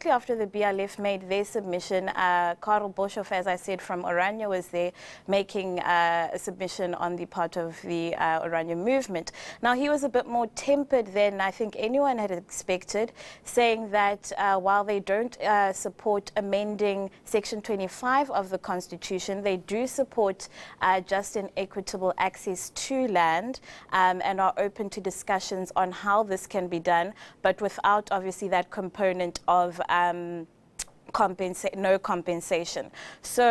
shortly after the BLF made their submission, Karl Boshoff, as I said, from Oranje was there making a submission on the part of the Oranje movement. Now, he was a bit more tempered than I think anyone had expected, saying that while they don't support amending Section 25 of the Constitution, they do support just and equitable access to land and are open to discussions on how this can be done, but without obviously that component of no compensation. So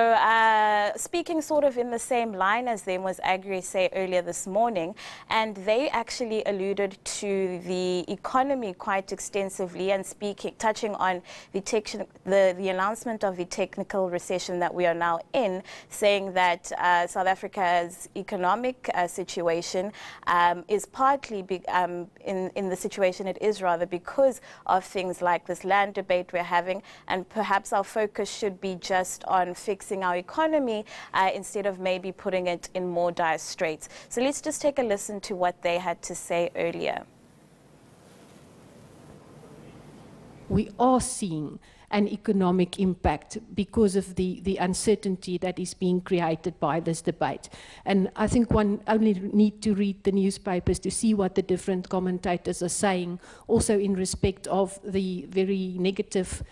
speaking sort of in the same line as them was Agri-Say earlier this morning, and they actually alluded to the economy quite extensively and touching on the announcement of the technical recession that we are now in, saying that South Africa's economic situation is partly in the situation it is rather because of things like this land debate we're having, and perhaps our focus should be just on fixing our economy instead of maybe putting it in more dire straits. So let's just take a listen to what they had to say earlier. We are seeing an economic impact because of the uncertainty that is being created by this debate. And I think one only need to read the newspapers to see what the different commentators are saying, also in respect of the very negative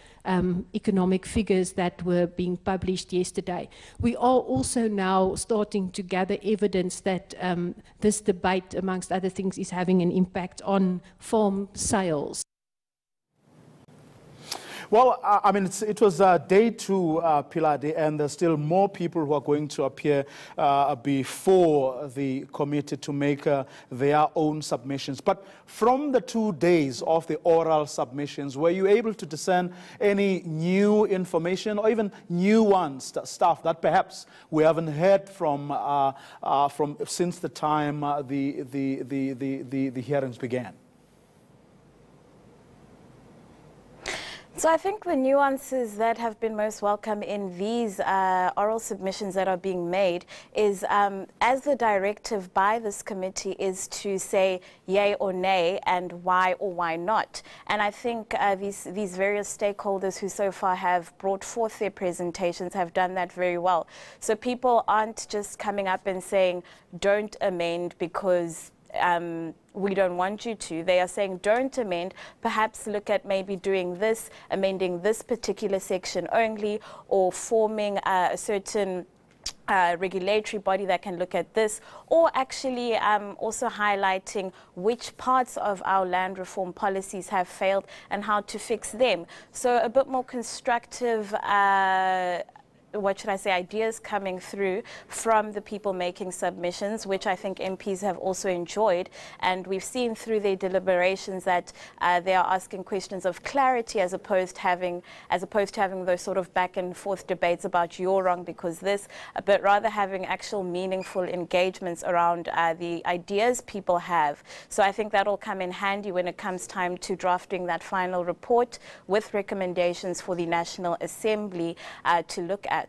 economic figures that were being published yesterday. We are also now starting to gather evidence that this debate, amongst other things, is having an impact on farm sales. Well, I mean, it was day 2, Pheladi, and there's still more people who are going to appear before the committee to make their own submissions. But from the 2 days of the oral submissions, were you able to discern any new information or even nuanced stuff that perhaps we haven't heard from since the time the hearings began? So I think the nuances that have been most welcome in these oral submissions that are being made is, as the directive by this committee is to say yay or nay and why or why not. And I think these various stakeholders who so far have brought forth their presentations have done that very well. So people aren't just coming up and saying don't amend because we don't want you to. They are saying don't amend, perhaps look at maybe doing this, amending this particular section only, or forming a certain regulatory body that can look at this, or actually also highlighting which parts of our land reform policies have failed and how to fix them. So a bit more constructive what should I say, ideas coming through from the people making submissions, which I think MPs have also enjoyed. And we've seen through their deliberations that they are asking questions of clarity as opposed to having those sort of back and forth debates about you're wrong because this, but rather having actual meaningful engagements around the ideas people have. So I think that'll come in handy when it comes time to drafting that final report with recommendations for the National Assembly to look at.